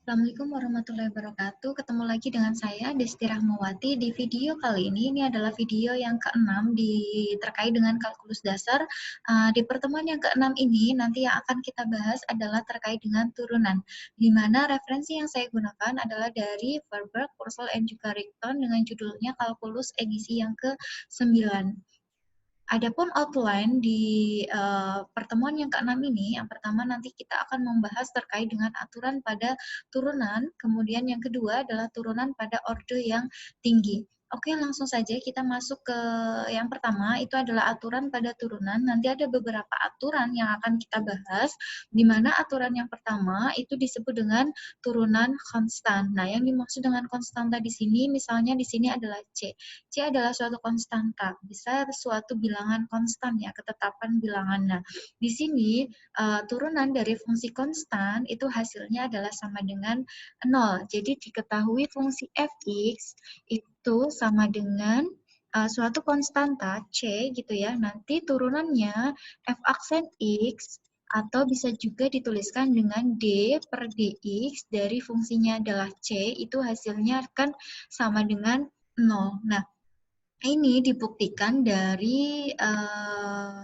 Assalamualaikum warahmatullahi wabarakatuh. Ketemu lagi dengan saya, Desti Rahmawati. Di video kali ini adalah video yang ke-6 terkait dengan kalkulus dasar. Di pertemuan yang ke-6 ini, nanti yang akan kita bahas adalah terkait dengan turunan, di mana referensi yang saya gunakan adalah dari Verberg, Purcell, and juga Richton dengan judulnya Kalkulus edisi yang ke-9. Adapun outline di pertemuan yang ke-6 ini, yang pertama nanti kita akan membahas terkait dengan aturan pada turunan, kemudian yang kedua adalah turunan pada orde yang tinggi. Oke, langsung saja kita masuk ke yang pertama, itu adalah aturan pada turunan. Nanti ada beberapa aturan yang akan kita bahas, di mana aturan yang pertama itu disebut dengan turunan konstan. Nah, yang dimaksud dengan konstanta di sini, misalnya di sini adalah C. C adalah suatu konstanta, bisa suatu bilangan konstan ya, ketetapan bilangan. Nah, di sini turunan dari fungsi konstan itu hasilnya adalah sama dengan 0. Jadi diketahui fungsi fx itu sama dengan suatu konstanta C gitu ya. Nanti turunannya f aksen x atau bisa juga dituliskan dengan D per dx dari fungsinya adalah C, itu hasilnya akan sama dengan 0. Nah, ini dibuktikan dari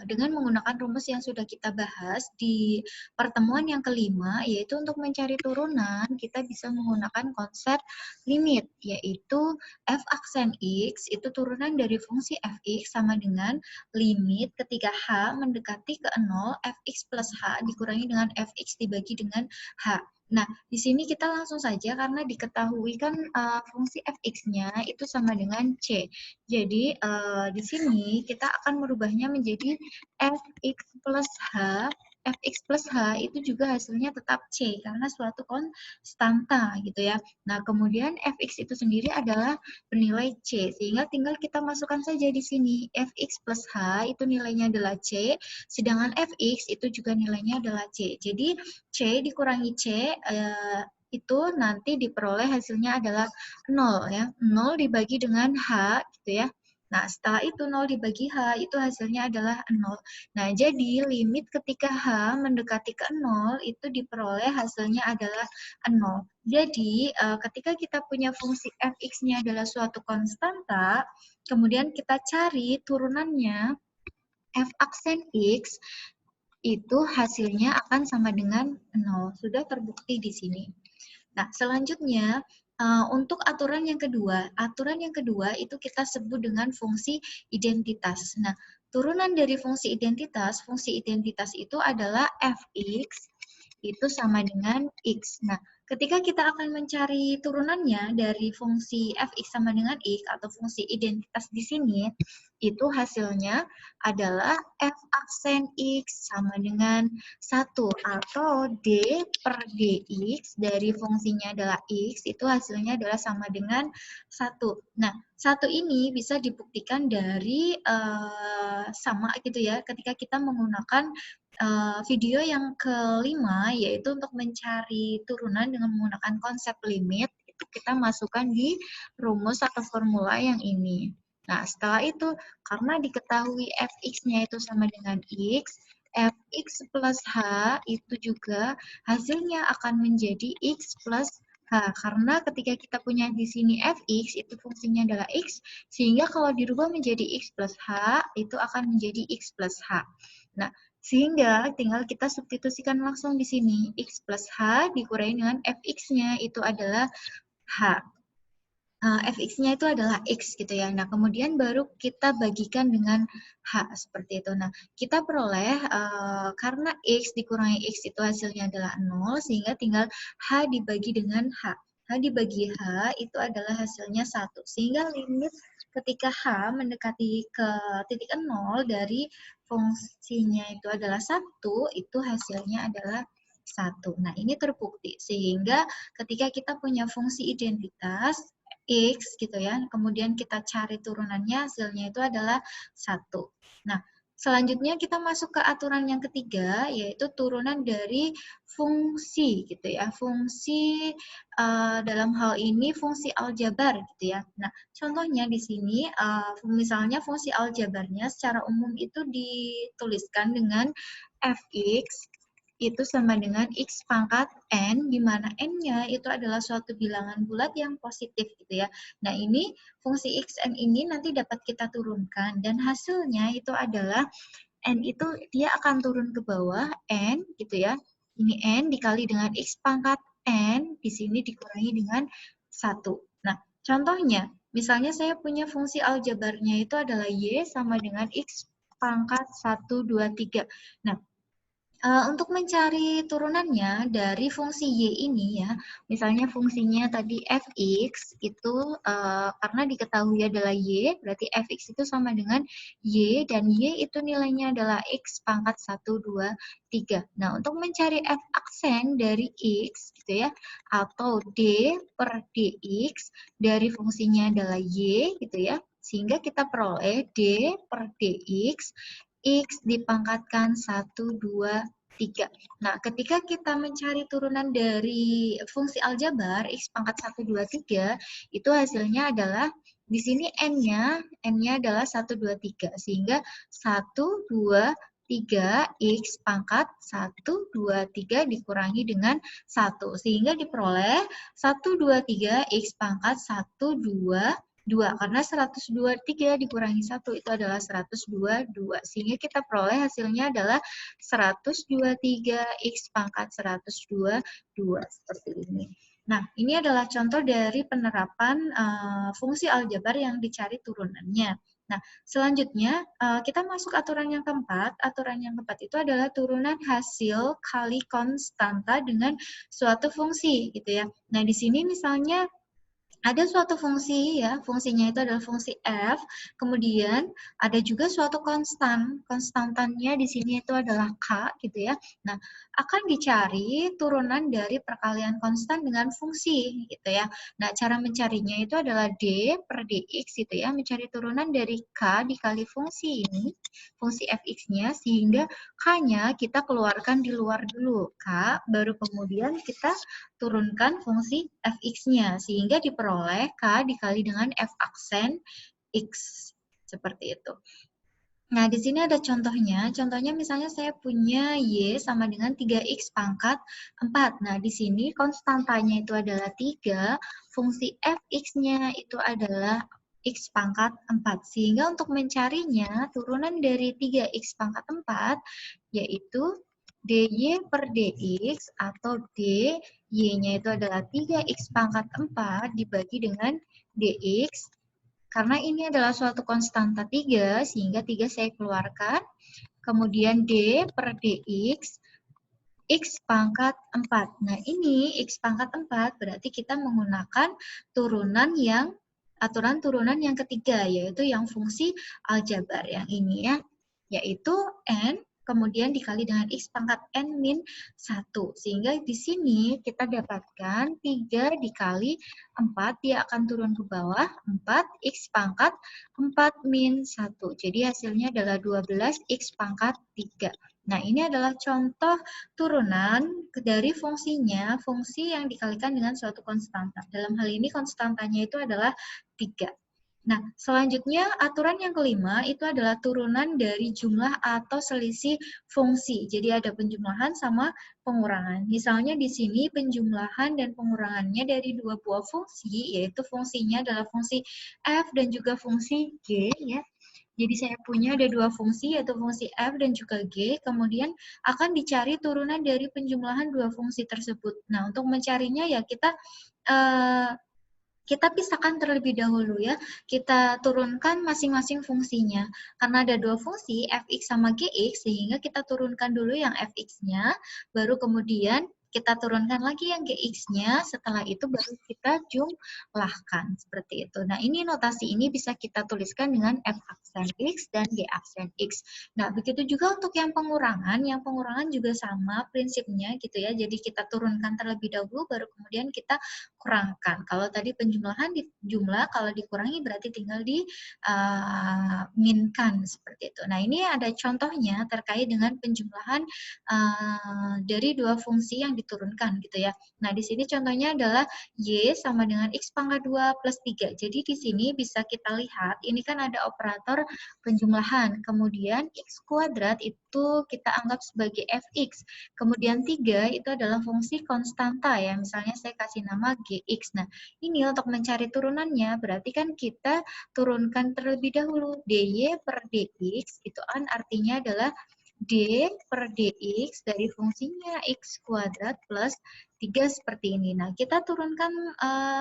dengan menggunakan rumus yang sudah kita bahas di pertemuan yang kelima, yaitu untuk mencari turunan kita bisa menggunakan konsep limit, yaitu f aksen x itu turunan dari fungsi fx sama dengan limit ketika h mendekati ke 0 fx plus h dikurangi dengan fx dibagi dengan h. Nah, di sini kita langsung saja karena diketahui kan fungsi fx-nya itu sama dengan c. Jadi, di sini kita akan merubahnya menjadi fx plus h. Fx plus h itu juga hasilnya tetap C, karena suatu konstanta gitu ya. Nah, kemudian fx itu sendiri adalah bernilai C, sehingga tinggal kita masukkan saja di sini. Fx plus h itu nilainya adalah C, sedangkan fx itu juga nilainya adalah C. Jadi, C dikurangi C, itu nanti diperoleh hasilnya adalah 0 ya. 0 dibagi dengan H gitu ya. Nah, setelah itu 0 dibagi H itu hasilnya adalah 0. Nah, jadi limit ketika H mendekati ke 0 itu diperoleh hasilnya adalah 0. Jadi, ketika kita punya fungsi fx-nya adalah suatu konstanta, kemudian kita cari turunannya f aksen x, itu hasilnya akan sama dengan 0. Sudah terbukti di sini. Nah, selanjutnya untuk aturan yang kedua itu kita sebut dengan fungsi identitas. Nah, turunan dari fungsi identitas itu adalah fx itu sama dengan x. Nah, ketika kita akan mencari turunannya dari fungsi fx sama dengan x atau fungsi identitas di sini, itu hasilnya adalah f aksen x sama dengan 1 atau d per dx dari fungsinya adalah x, itu hasilnya adalah sama dengan 1. Nah, 1 ini bisa dibuktikan dari sama gitu ya, ketika kita menggunakan video yang kelima, yaitu untuk mencari turunan dengan menggunakan konsep limit, itu kita masukkan di rumus atau formula yang ini. Nah, setelah itu, karena diketahui fx-nya itu sama dengan x, fx plus h itu juga hasilnya akan menjadi x plus h. Karena ketika kita punya di sini fx, itu fungsinya adalah x, sehingga kalau dirubah menjadi x plus h, itu akan menjadi x plus h. Nah, sehingga tinggal kita substitusikan langsung di sini. X plus H dikurangi dengan Fx-nya itu adalah H. Fx-nya itu adalah X gitu ya. Nah, kemudian baru kita bagikan dengan H seperti itu. Nah, kita peroleh karena X dikurangi X itu hasilnya adalah 0, sehingga tinggal H dibagi dengan H. H dibagi H itu adalah hasilnya 1. Sehingga limit ketika H mendekati ke titik 0 dari fungsinya itu adalah 1, itu hasilnya adalah 1. Nah, ini terbukti. Sehingga ketika kita punya fungsi identitas, X gitu ya, kemudian kita cari turunannya, hasilnya itu adalah 1. Nah, selanjutnya kita masuk ke aturan yang ketiga, yaitu turunan dari fungsi gitu ya, fungsi dalam hal ini fungsi aljabar gitu ya. Nah, contohnya di sini, misalnya fungsi aljabarnya secara umum itu dituliskan dengan fx itu sama dengan X pangkat N, di mana N-nya itu adalah suatu bilangan bulat yang positif gitu ya. Nah ini fungsi Xn ini nanti dapat kita turunkan dan hasilnya itu adalah N itu dia akan turun ke bawah, N gitu ya. Ini N dikali dengan X pangkat N, di sini dikurangi dengan 1. Nah, contohnya, misalnya saya punya fungsi aljabarnya itu adalah Y sama dengan X pangkat 1, 2, 3. Nah, untuk mencari turunannya dari fungsi Y ini ya, misalnya fungsinya tadi fx itu karena diketahui adalah Y, berarti fx itu sama dengan Y, dan Y itu nilainya adalah X pangkat 1, 2, 3. Nah, untuk mencari f aksen dari X gitu ya, atau D per dx dari fungsinya adalah Y gitu ya, sehingga kita peroleh D per dx X dipangkatkan 1, 2, 3. Nah, ketika kita mencari turunan dari fungsi aljabar, X pangkat 1, 2, 3, itu hasilnya adalah, di sini N-nya adalah 1, 2, 3. Sehingga 1, 2, 3, X pangkat 1, 2, 3 dikurangi dengan 1. Sehingga diperoleh 1, 2, 3, X pangkat 1, 2, 2, karena 123 dikurangi 1 itu adalah 122. Sehingga kita peroleh hasilnya adalah 123 X pangkat 122 seperti ini. Nah, ini adalah contoh dari penerapan fungsi aljabar yang dicari turunannya. Nah, selanjutnya kita masuk aturan yang keempat. Aturan yang keempat itu adalah turunan hasil kali konstanta dengan suatu fungsi gitu ya. Nah, di sini misalnya ada suatu fungsi ya, fungsinya itu adalah fungsi f, kemudian ada juga suatu konstan, konstantannya di sini itu adalah k gitu ya. Nah, akan dicari turunan dari perkalian konstan dengan fungsi gitu ya. Nah, cara mencarinya itu adalah d per dx gitu ya, mencari turunan dari k dikali fungsi ini, fungsi fx-nya, sehingga k-nya kita keluarkan di luar dulu, k, baru kemudian kita turunkan fungsi fx-nya, sehingga diperoleh k dikali dengan f aksen x. Seperti itu. Nah, di sini ada contohnya. Contohnya misalnya saya punya y sama dengan 3x pangkat 4. Nah, di sini konstantanya itu adalah 3, fungsi fx-nya itu adalah x pangkat 4. Sehingga untuk mencarinya, turunan dari 3x pangkat 4, yaitu dy per dx atau d, y-nya itu adalah 3x pangkat 4 dibagi dengan dx. Karena ini adalah suatu konstanta 3, sehingga 3 saya keluarkan. Kemudian D per dx, X pangkat 4. Nah, ini X pangkat 4 berarti kita menggunakan turunan yang, aturan turunan yang ketiga, yaitu yang fungsi aljabar yang ini ya, yaitu N kemudian dikali dengan X pangkat N min 1. Sehingga di sini kita dapatkan 3 dikali 4, dia akan turun ke bawah, 4 X pangkat 4 min 1. Jadi hasilnya adalah 12 X pangkat 3. Nah, ini adalah contoh turunan dari fungsinya, fungsi yang dikalikan dengan suatu konstanta. Dalam hal ini konstantanya itu adalah 3. Nah, selanjutnya aturan yang kelima itu adalah turunan dari jumlah atau selisih fungsi. Jadi ada penjumlahan sama pengurangan. Misalnya di sini penjumlahan dan pengurangannya dari dua buah fungsi, yaitu fungsinya adalah fungsi f dan juga fungsi g ya. Jadi saya punya ada dua fungsi, yaitu fungsi f dan juga g, kemudian akan dicari turunan dari penjumlahan dua fungsi tersebut. Nah, untuk mencarinya ya kita pisahkan terlebih dahulu ya, kita turunkan masing-masing fungsinya. Karena ada dua fungsi, fx sama gx, sehingga kita turunkan dulu yang fx-nya, baru kemudian kita turunkan lagi yang gx-nya, setelah itu baru kita jumlahkan, seperti itu. Nah, ini notasi ini bisa kita tuliskan dengan f aksen x dan g aksen x. Nah, begitu juga untuk yang pengurangan juga sama prinsipnya gitu ya, jadi kita turunkan terlebih dahulu, baru kemudian kita kurangkan. Kalau tadi penjumlahan di jumlah, kalau dikurangi berarti tinggal di minkan seperti itu. Nah, ini ada contohnya terkait dengan penjumlahan dari dua fungsi yang diturunkan gitu ya. Nah, di sini contohnya adalah Y sama dengan X pangkat 2 plus 3. Jadi di sini bisa kita lihat, ini kan ada operator penjumlahan. Kemudian X kuadrat itu kita anggap sebagai Fx. Kemudian 3 itu adalah fungsi konstanta ya. Misalnya saya kasih nama Gx. Nah, ini untuk mencari turunannya, berarti kan kita turunkan terlebih dahulu. dy per dx, itu kan artinya adalah D per dx dari fungsinya x kuadrat plus 3 seperti ini. Nah, kita turunkan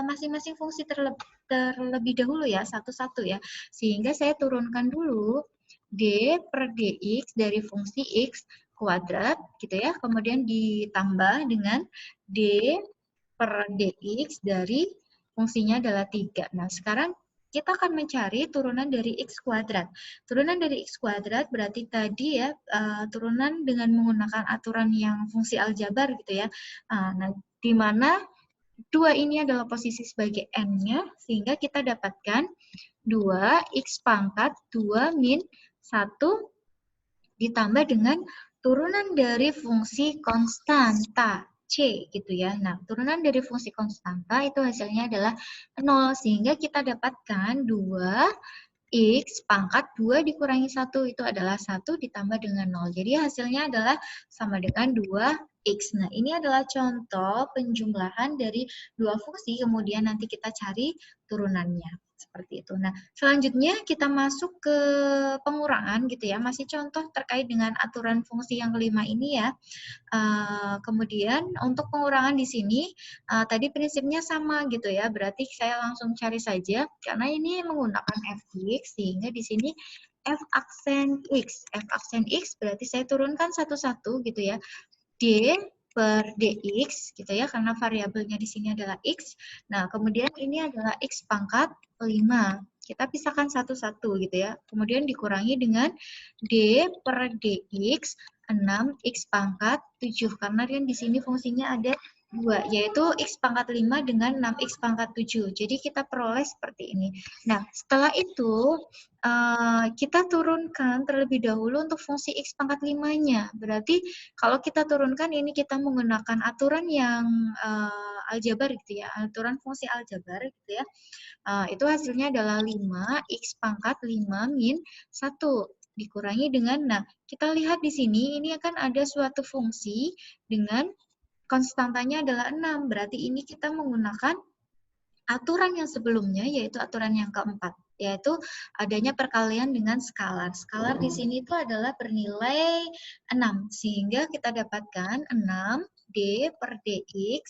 masing-masing fungsi terlebih dahulu ya, satu-satu ya. Sehingga saya turunkan dulu D per dx dari fungsi x kuadrat gitu ya. Kemudian ditambah dengan D per dx dari fungsinya adalah 3. Nah, sekarang kita akan mencari turunan dari x kuadrat. Turunan dari x kuadrat berarti tadi ya turunan dengan menggunakan aturan yang fungsi aljabar gitu ya. Nah, di mana 2 ini adalah posisi sebagai n-nya, sehingga kita dapatkan 2x pangkat 2 min 1 ditambah dengan turunan dari fungsi konstanta C gitu ya. Nah, turunan dari fungsi konstanta itu hasilnya adalah 0, sehingga kita dapatkan 2x pangkat 2 dikurangi 1 itu adalah 1 ditambah dengan 0. Jadi hasilnya adalah sama dengan 2x. Nah, ini adalah contoh penjumlahan dari dua fungsi, kemudian nanti kita cari turunannya. Seperti itu. Nah, selanjutnya kita masuk ke pengurangan gitu ya. Masih contoh terkait dengan aturan fungsi yang kelima ini ya. Kemudian untuk pengurangan di sini tadi prinsipnya sama gitu ya. Berarti saya langsung cari saja karena ini menggunakan fx sehingga di sini f aksen x. F aksen x berarti saya turunkan satu-satu gitu ya. D per dx gitu ya karena variabelnya di sini adalah x. Nah, kemudian ini adalah x pangkat 5. Kita pisahkan satu-satu gitu ya. Kemudian dikurangi dengan d per dx 6x pangkat 7 karena kan di sini fungsinya ada 2 yaitu x pangkat 5 dengan 6x pangkat 7. Jadi kita peroleh seperti ini. Nah, setelah itu kita turunkan terlebih dahulu untuk fungsi x pangkat 5-nya. Berarti kalau kita turunkan ini kita menggunakan aturan yang aljabar gitu ya, aturan fungsi aljabar gitu ya. Itu hasilnya adalah 5x pangkat 5 min 1 dikurangi dengan, nah kita lihat di sini ini akan ada suatu fungsi dengan konstantanya adalah 6, berarti ini kita menggunakan aturan yang sebelumnya, yaitu aturan yang keempat, yaitu adanya perkalian dengan skalar. Skalar di sini itu adalah bernilai 6, sehingga kita dapatkan 6D per dx,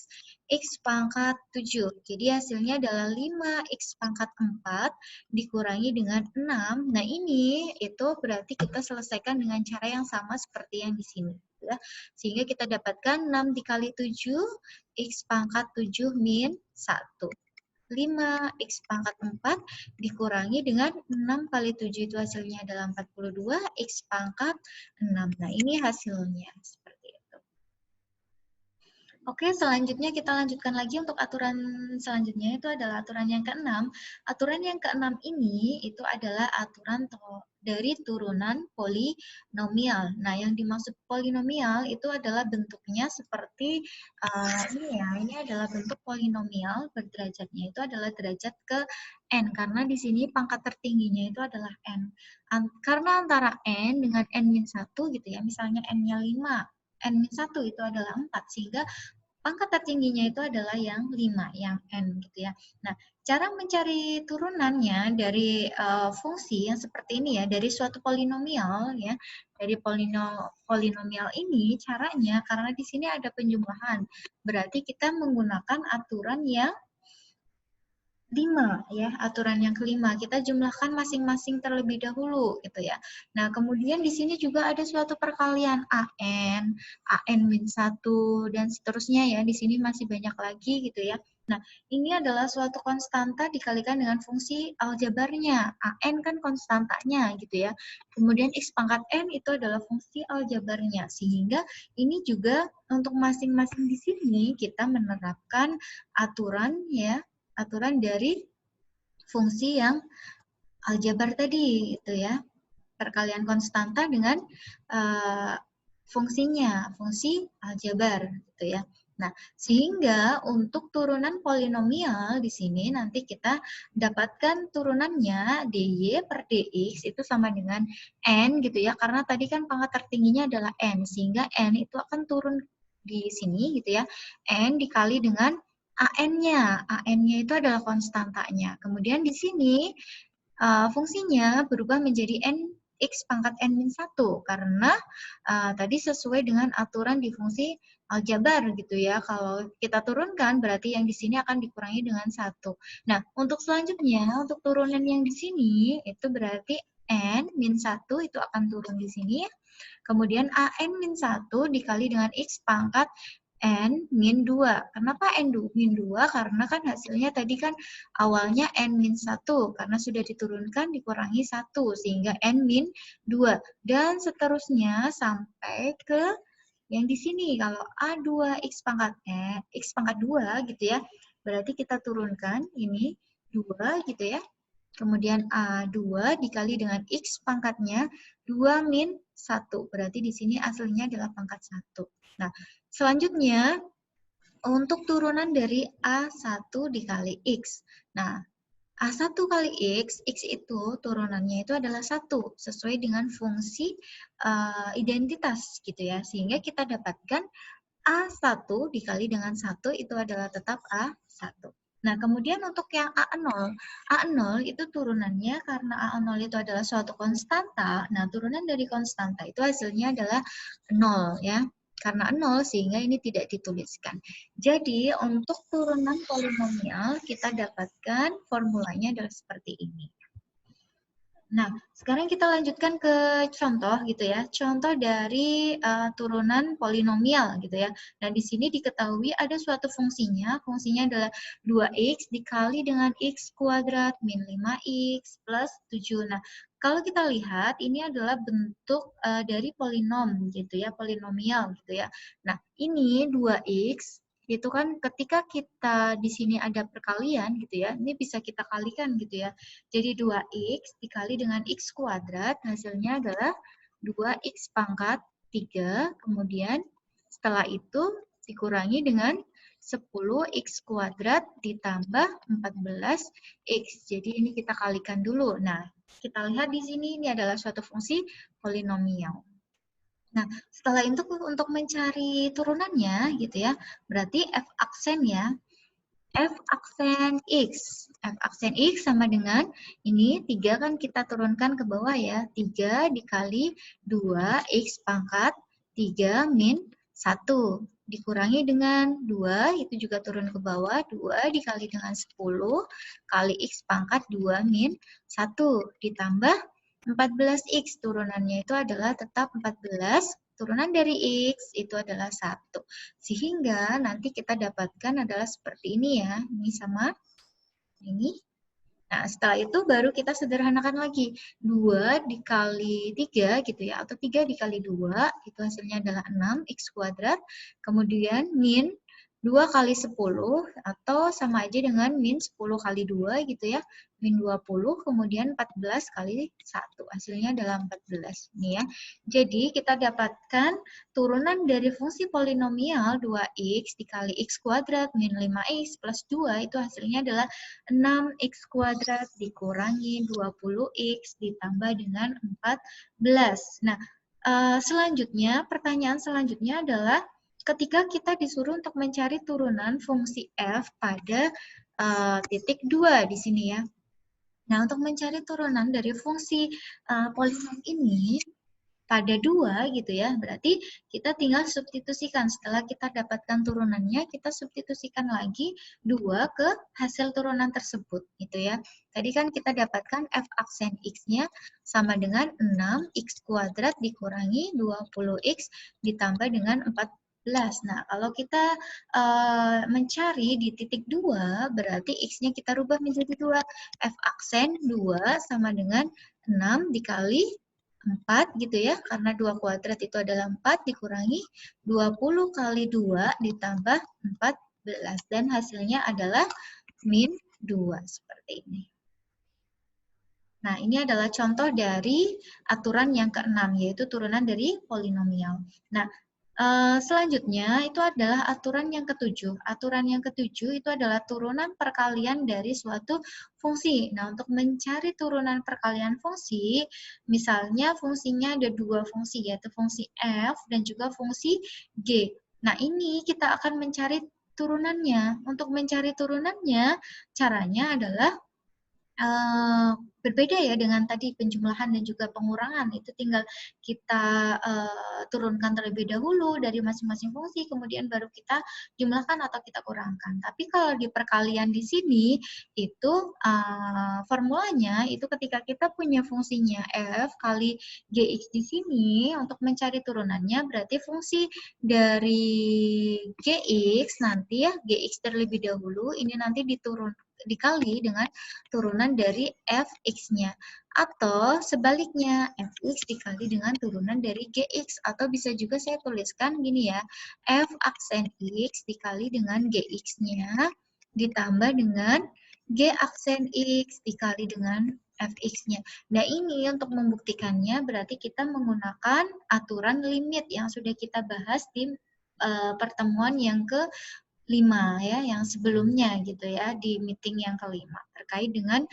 x pangkat 7. Jadi hasilnya adalah 5x pangkat 4 dikurangi dengan 6. Nah ini itu berarti kita selesaikan dengan cara yang sama seperti yang di sini. Ya. Sehingga kita dapatkan 6 dikali 7, x pangkat 7 min 1. 5x pangkat 4 dikurangi dengan 6 kali 7 itu hasilnya adalah 42, x pangkat 6. Nah, ini hasilnya seperti itu. Oke, selanjutnya kita lanjutkan lagi untuk aturan selanjutnya itu adalah aturan yang keenam. Aturan yang keenam ini itu adalah aturan dari turunan polinomial. Nah, yang dimaksud polinomial itu adalah bentuknya seperti ini ya. Ini adalah bentuk polinomial berderajatnya itu adalah derajat ke n karena di sini pangkat tertingginya itu adalah n. Karena antara n dengan n-1 gitu ya. Misalnya n-nya 5, n-1 itu adalah 4 sehingga pangkat tertingginya itu adalah yang 5, yang n gitu ya. Nah, cara mencari turunannya dari fungsi yang seperti ini ya, dari suatu polinomial ya, dari polinomial ini caranya karena di sini ada penjumlahan. Berarti kita menggunakan aturan yang 5 ya, aturan yang kelima. Kita jumlahkan masing-masing terlebih dahulu gitu ya. Nah, kemudian di sini juga ada suatu perkalian an min 1 dan seterusnya ya. Di sini masih banyak lagi gitu ya. Nah, ini adalah suatu konstanta dikalikan dengan fungsi aljabarnya. An kan konstantanya gitu ya. Kemudian x pangkat n itu adalah fungsi aljabarnya. Sehingga ini juga untuk masing-masing di sini kita menerapkan aturan ya, aturan dari fungsi yang aljabar tadi itu ya, perkalian konstanta dengan fungsinya, fungsi aljabar gitu ya. Nah, sehingga untuk turunan polinomial di sini nanti kita dapatkan turunannya dy per dx itu sama dengan n gitu ya, karena tadi kan pangkat tertingginya adalah n, sehingga n itu akan turun di sini gitu ya, n dikali dengan an-nya, an-nya itu adalah konstantanya. Kemudian di sini fungsinya berubah menjadi n x pangkat n-1 karena tadi sesuai dengan aturan di fungsi aljabar gitu ya. Kalau kita turunkan berarti yang di sini akan dikurangi dengan 1. Nah, untuk selanjutnya, untuk turunan yang di sini itu berarti n-1 itu akan turun di sini. Kemudian an-1 dikali dengan x pangkat n-2. Kenapa n-2? Karena kan hasilnya tadi kan awalnya n-1 karena sudah diturunkan dikurangi 1 sehingga n-2 dan seterusnya sampai ke yang di sini kalau A2 x pangkat 2 gitu ya. Berarti kita turunkan ini 2 gitu ya. Kemudian A2 dikali dengan X pangkatnya 2 min 1. Berarti di sini aslinya adalah pangkat 1. Nah, selanjutnya untuk turunan dari A1 dikali X. Nah, A1 kali X, X itu turunannya itu adalah 1, sesuai dengan fungsi identitas gitu ya. Sehingga kita dapatkan A1 dikali dengan 1 itu adalah tetap A1. Nah, kemudian untuk yang A0, A0 itu turunannya karena A0 itu adalah suatu konstanta. Nah, turunan dari konstanta itu hasilnya adalah 0 ya. Karena 0 sehingga ini tidak dituliskan. Jadi, untuk turunan polinomial kita dapatkan formulanya adalah seperti ini. Nah, sekarang kita lanjutkan ke contoh gitu ya. Contoh dari turunan polinomial gitu ya. Nah, di sini diketahui ada suatu fungsinya. Fungsinya adalah 2x dikali dengan x kuadrat min 5x plus 7. Nah, kalau kita lihat ini adalah bentuk dari polinom gitu ya, polinomial gitu ya. Nah, ini 2x itu kan ketika kita di sini ada perkalian gitu ya, ini bisa kita kalikan gitu ya. Jadi 2x dikali dengan x kuadrat, hasilnya adalah 2x pangkat 3, kemudian setelah itu dikurangi dengan 10x kuadrat ditambah 14x. Jadi ini kita kalikan dulu. Nah, kita lihat di sini ini adalah suatu fungsi polinomial. Nah, setelah itu untuk mencari turunannya gitu ya, berarti f aksen ya, F aksen X. F aksen X sama dengan ini 3 kan kita turunkan ke bawah ya. 3 dikali 2 X pangkat 3 min 1. Dikurangi dengan 2, itu juga turun ke bawah. 2 dikali dengan 10 kali X pangkat 2 min 1. Ditambah 14X. Turunannya itu adalah tetap 14. Turunan dari X itu adalah 1. Sehingga nanti kita dapatkan adalah seperti ini ya. Ini sama ini. Nah, setelah itu baru kita sederhanakan lagi. 2 dikali 3 gitu ya, atau 3 dikali 2, itu hasilnya adalah 6x kuadrat. Kemudian min 2 kali 10, atau sama aja dengan min 10 kali 2 gitu ya. Min 20, kemudian 14 kali 1. Hasilnya adalah 14. Ini ya. Jadi kita dapatkan turunan dari fungsi polinomial 2x dikali x kuadrat min 5x plus 2, itu hasilnya adalah 6x kuadrat dikurangi 20x ditambah dengan 14. Nah, selanjutnya, pertanyaan selanjutnya adalah ketika kita disuruh untuk mencari turunan fungsi f pada titik 2 di sini ya. Nah, untuk mencari turunan dari fungsi polinom ini, pada 2 gitu ya, berarti kita tinggal substitusikan. Setelah kita dapatkan turunannya, kita substitusikan lagi 2 ke hasil turunan tersebut gitu ya. Tadi kan kita dapatkan f aksen x-nya sama dengan 6x kuadrat dikurangi 20x ditambah dengan 14. Nah, kalau kita mencari di titik 2, berarti x-nya kita rubah menjadi 2. F aksen 2 sama dengan 6 dikali 4 gitu ya, karena 2 kuadrat itu adalah 4 dikurangi 20 kali 2 ditambah 14 dan hasilnya adalah min 2 seperti ini. Nah, ini adalah contoh dari aturan yang keenam, yaitu turunan dari polinomial. Nah, Selanjutnya itu adalah aturan yang ketujuh. Aturan yang ketujuh itu adalah turunan perkalian dari suatu fungsi. Nah, untuk mencari turunan perkalian fungsi, misalnya fungsinya ada dua fungsi, yaitu fungsi f dan juga fungsi g. Nah, ini kita akan mencari turunannya. Untuk mencari turunannya, caranya adalah berbeda ya dengan tadi penjumlahan dan juga pengurangan. Itu tinggal kita turunkan terlebih dahulu dari masing-masing fungsi, kemudian baru kita jumlahkan atau kita kurangkan. Tapi kalau di perkalian di sini itu formulanya itu ketika kita punya fungsinya f kali gx di sini, untuk mencari turunannya berarti fungsi dari gx nanti ya, gx terlebih dahulu ini nanti dikali dengan turunan dari fx-nya. Atau sebaliknya, fx dikali dengan turunan dari gx. Atau bisa juga saya tuliskan gini ya, f aksen x dikali dengan gx-nya ditambah dengan g aksen x dikali dengan fx-nya. Nah, ini untuk membuktikannya berarti kita menggunakan aturan limit yang sudah kita bahas di pertemuan yang ke 5 ya, yang sebelumnya gitu ya, di meeting yang kelima terkait dengan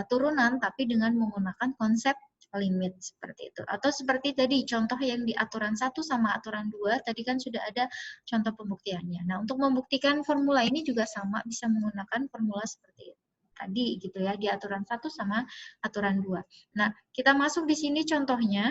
turunan tapi dengan menggunakan konsep limit seperti itu. Atau seperti tadi contoh yang di aturan 1 sama aturan 2 tadi kan sudah ada contoh pembuktiannya. Nah, untuk membuktikan formula ini juga sama, bisa menggunakan formula seperti itu tadi gitu ya, di aturan 1 sama aturan 2. Nah, kita masuk di sini contohnya.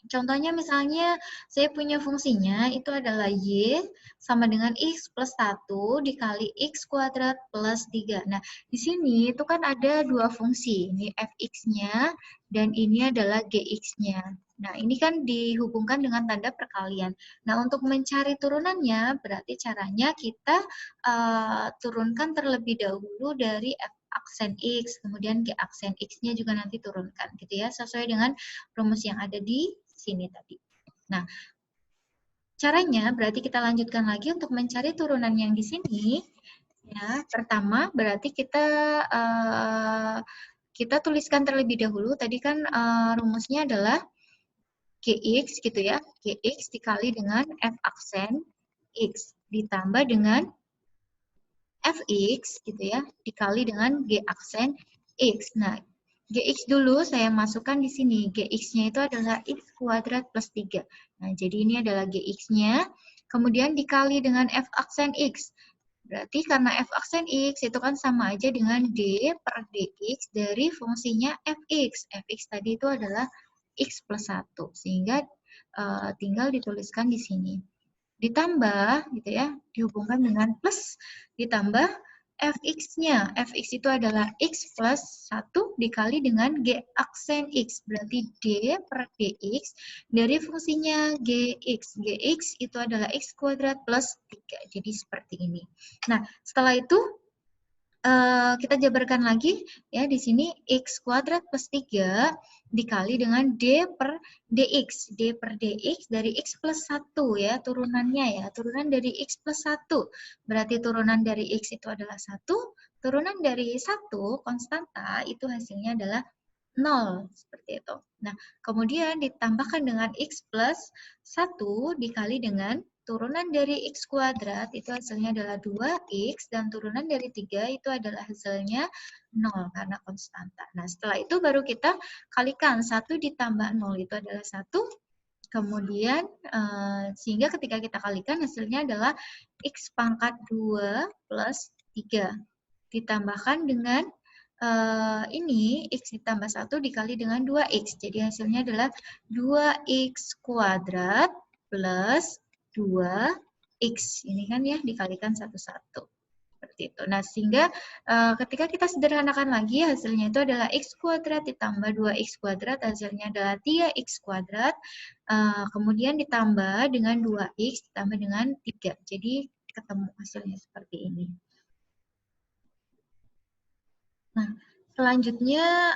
Contohnya misalnya saya punya fungsinya itu adalah y sama dengan x plus 1 dikali x kuadrat plus 3. Nah, di sini itu kan ada dua fungsi. Ini fx-nya dan ini adalah gx-nya. Nah, ini kan dihubungkan dengan tanda perkalian. Nah, untuk mencari turunannya berarti caranya kita turunkan terlebih dahulu dari f aksen x, kemudian g aksen x-nya juga nanti turunkan gitu ya, sesuai dengan rumus yang ada di sini tadi. Nah, caranya berarti kita lanjutkan lagi untuk mencari turunan yang di sini. Ya, pertama berarti kita tuliskan terlebih dahulu. Tadi kan rumusnya adalah gx gitu ya, gx dikali dengan f aksen x ditambah dengan fx gitu ya, dikali dengan g aksen x. Nah, gx dulu saya masukkan di sini. Gx-nya itu adalah x kuadrat plus 3. Nah, jadi ini adalah gx-nya. Kemudian dikali dengan f aksen x. Berarti karena f aksen x itu kan sama aja dengan d per dx dari fungsinya fx. Fx tadi itu adalah x plus 1. Sehingga tinggal dituliskan di sini. Ditambah gitu ya, dihubungkan dengan plus, ditambah fx-nya. Fx itu adalah x plus 1 dikali dengan g aksen x. Berarti d per dx dari fungsinya gx. Gx itu adalah x kuadrat plus 3. Jadi seperti ini. Nah, setelah itu kita jabarkan lagi ya, di sini x kuadrat plus 3 dikali dengan d per dx. D per dx dari x plus 1 ya, turunannya ya, turunan dari x plus 1. Berarti turunan dari x itu adalah 1, turunan dari 1 konstanta itu hasilnya adalah 0 seperti itu. Nah, kemudian ditambahkan dengan x plus 1 dikali dengan turunan dari x kuadrat itu hasilnya adalah 2x dan turunan dari 3 itu adalah hasilnya 0 karena konstanta. Nah, setelah itu baru kita kalikan 1 ditambah 0 itu adalah 1. Kemudian sehingga ketika kita kalikan hasilnya adalah x pangkat 2 plus 3 ditambahkan dengan ini x ditambah 1 dikali dengan 2x. Jadi hasilnya adalah 2x kuadrat plus 2x. Ini kan ya dikalikan satu-satu. Seperti itu. Nah, sehingga ketika kita sederhanakan lagi hasilnya itu adalah x kuadrat ditambah 2x kuadrat, hasilnya adalah 3x kuadrat. Kemudian ditambah dengan 2x ditambah dengan 3. Jadi ketemu hasilnya seperti ini. Nah, selanjutnya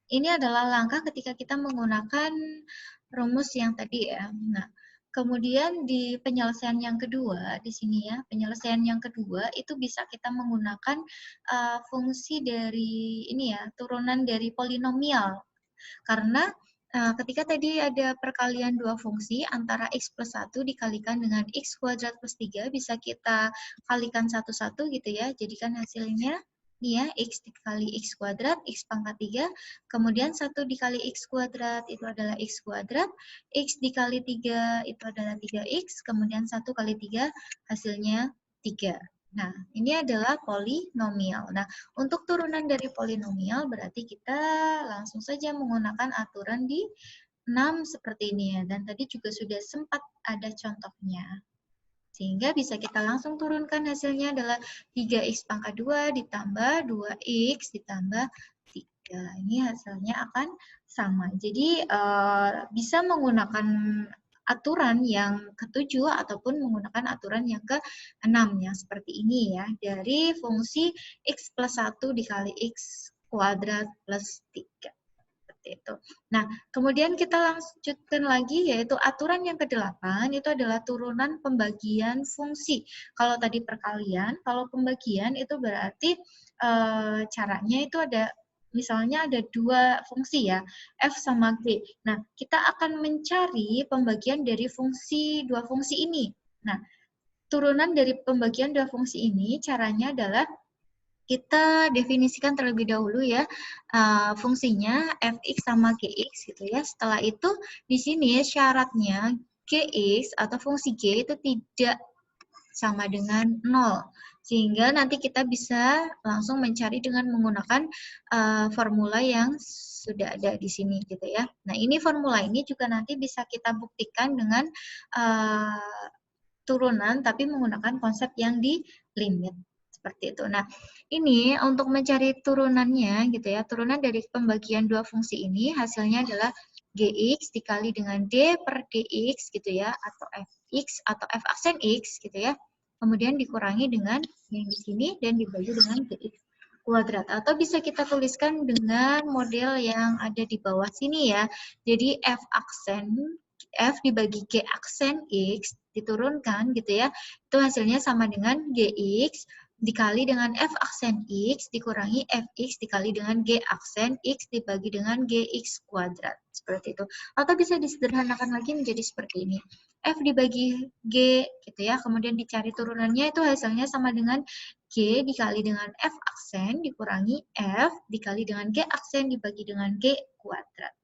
ini adalah langkah ketika kita menggunakan rumus yang tadi ya. Nah, kemudian di penyelesaian yang kedua, di sini ya, penyelesaian yang kedua itu bisa kita menggunakan fungsi dari ini ya, turunan dari polinomial. Karena Ketika tadi ada perkalian dua fungsi antara x plus 1 dikalikan dengan x kuadrat plus 3, bisa kita kalikan satu-satu gitu ya. Jadikan hasilnya ini ya, x dikali x kuadrat, x pangkat 3, kemudian 1 dikali x kuadrat itu adalah x kuadrat, x dikali 3 itu adalah 3x, kemudian 1 kali 3 hasilnya 3. Nah, ini adalah polinomial. Nah, untuk turunan dari polinomial berarti kita langsung saja menggunakan aturan di 6 seperti ini ya. Dan tadi juga sudah sempat ada contohnya. Sehingga bisa kita langsung turunkan hasilnya adalah 3x pangkat 2 ditambah 2x ditambah 3. Ini hasilnya akan sama. Jadi bisa menggunakan aturan yang ketujuh ataupun menggunakan aturan yang ke-6 yang seperti ini ya. Dari fungsi x plus 1 dikali x kuadrat plus 3. Itu. Nah, kemudian kita lanjutkan lagi yaitu aturan yang ke-8 itu adalah turunan pembagian fungsi. Kalau tadi perkalian, kalau pembagian itu berarti caranya itu ada misalnya ada dua fungsi ya, f sama g. Nah, kita akan mencari pembagian dari dua fungsi ini. Nah, turunan dari pembagian dua fungsi ini caranya adalah kita definisikan terlebih dahulu ya fungsinya fx sama gx gitu ya. Setelah itu di sini syaratnya gx atau fungsi g itu tidak sama dengan 0. Sehingga nanti kita bisa langsung mencari dengan menggunakan formula yang sudah ada di sini gitu ya. Nah, ini formula ini juga nanti bisa kita buktikan dengan turunan tapi menggunakan konsep yang di limit. Seperti itu. Nah, ini untuk mencari turunannya gitu ya, turunan dari pembagian dua fungsi ini hasilnya adalah gx dikali dengan d per dx gitu ya, atau fx atau f aksen x gitu ya. Kemudian dikurangi dengan yang di sini dan dibagi dengan gx kuadrat. Atau bisa kita tuliskan dengan model yang ada di bawah sini ya. Jadi f dibagi g aksen x diturunkan gitu ya, itu hasilnya sama dengan gx dikali dengan f aksen x dikurangi fx dikali dengan g aksen x dibagi dengan gx kuadrat. Seperti itu. Atau bisa disederhanakan lagi menjadi seperti ini. F dibagi g gitu ya, kemudian dicari turunannya itu hasilnya sama dengan g dikali dengan f aksen dikurangi f dikali dengan g aksen dibagi dengan g kuadrat.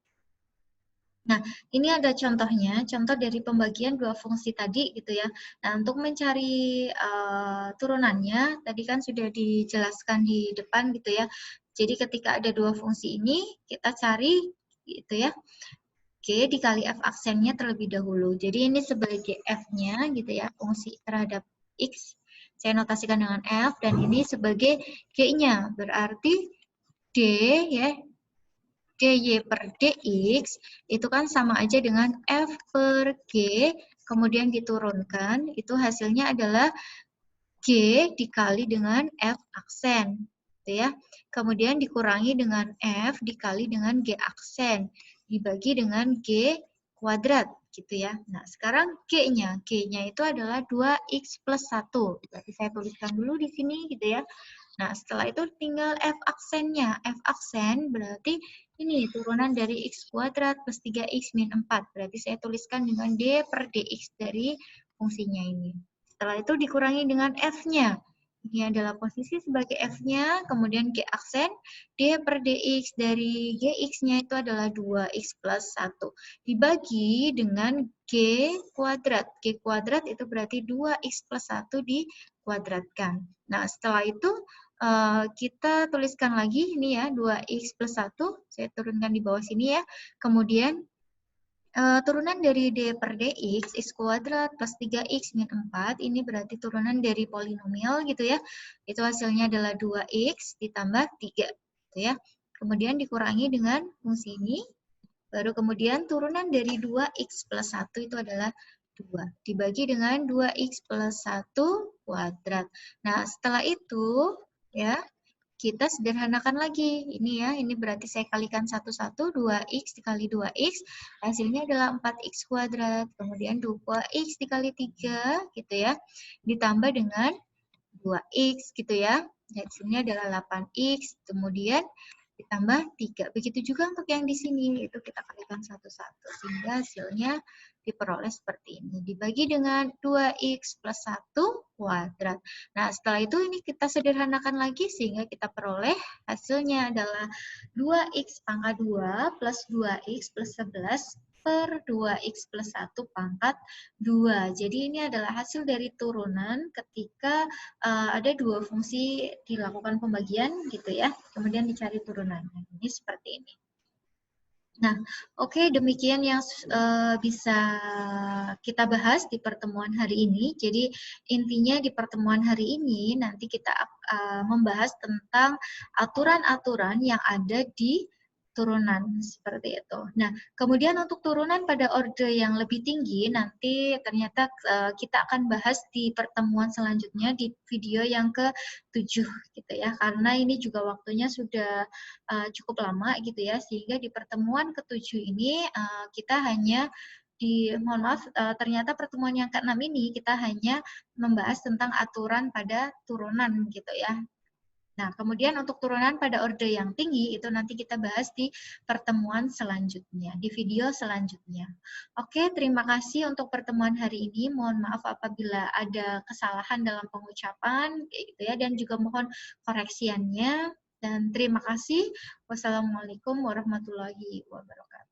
Nah, ini ada contohnya, contoh dari pembagian dua fungsi tadi gitu ya. Nah, untuk mencari turunannya, tadi kan sudah dijelaskan di depan gitu ya. Jadi ketika ada dua fungsi ini, kita cari gitu ya, G dikali F aksennya terlebih dahulu. Jadi ini sebagai F-nya gitu ya, fungsi terhadap X. Saya notasikan dengan F, dan ini sebagai G-nya. Berarti D ya, dy per dx itu kan sama aja dengan f per g, kemudian diturunkan, itu hasilnya adalah g dikali dengan f aksen, gitu ya. Kemudian dikurangi dengan f dikali dengan g aksen, dibagi dengan g kuadrat, gitu ya. Nah, sekarang g-nya. G-nya itu adalah 2x plus 1. Berarti saya tuliskan dulu di sini, gitu ya. Nah, setelah itu tinggal f aksennya. F aksen berarti ini turunan dari x kuadrat plus 3x min 4. Berarti saya tuliskan dengan d per dx dari fungsinya ini. Setelah itu dikurangi dengan f-nya. Ini adalah posisi sebagai f-nya, kemudian g aksen, d per dx dari gx-nya itu adalah 2x plus 1. Dibagi dengan g kuadrat. G kuadrat itu berarti 2x plus 1 dikuadratkan. Nah, setelah itu kita tuliskan lagi ini ya, 2x plus 1, saya turunkan di bawah sini ya. Kemudian turunan dari d per dx, x kuadrat plus 3x min 4, ini berarti turunan dari polinomial gitu ya. Itu hasilnya adalah 2x ditambah 3 gitu ya. Kemudian dikurangi dengan fungsi ini, baru kemudian turunan dari 2x plus 1 itu adalah 2. Dibagi dengan 2x plus 1 kuadrat. Nah, setelah itu ya, kita sederhanakan lagi. Ini ya, ini berarti saya kalikan satu-satu, 2x dikali 2x, hasilnya adalah 4x kuadrat. Kemudian 2x dikali 3, gitu ya, ditambah dengan 2x, gitu ya. Hasilnya adalah 8x. Kemudian ditambah 3. Begitu juga untuk yang di sini, itu kita kalikan satu-satu, sehingga hasilnya diperoleh seperti ini. Dibagi dengan 2x plus 1 kuadrat. Nah, setelah itu ini kita sederhanakan lagi, sehingga kita peroleh hasilnya adalah 2x pangkat 2 plus 2x plus 11 per 2x plus 1 pangkat 2. Jadi ini adalah hasil dari turunan ketika ada dua fungsi dilakukan pembagian gitu ya, kemudian dicari turunannya. Ini seperti ini. Nah, oke, demikian yang bisa kita bahas di pertemuan hari ini. Jadi intinya di pertemuan hari ini nanti kita membahas tentang aturan-aturan yang ada di turunan seperti itu. Nah, kemudian untuk turunan pada orde yang lebih tinggi nanti ternyata kita akan bahas di pertemuan selanjutnya di video yang ke-7 gitu ya. Karena ini juga waktunya sudah cukup lama gitu ya, sehingga di pertemuan ke-7 ini kita hanya mohon maaf, ternyata pertemuan yang ke-6 ini kita hanya membahas tentang aturan pada turunan gitu ya. Nah, kemudian untuk turunan pada orde yang tinggi itu nanti kita bahas di pertemuan selanjutnya, di video selanjutnya. Oke, terima kasih untuk pertemuan hari ini. Mohon maaf apabila ada kesalahan dalam pengucapan gitu ya, dan juga mohon koreksiannya. Dan terima kasih. Wassalamualaikum warahmatullahi wabarakatuh.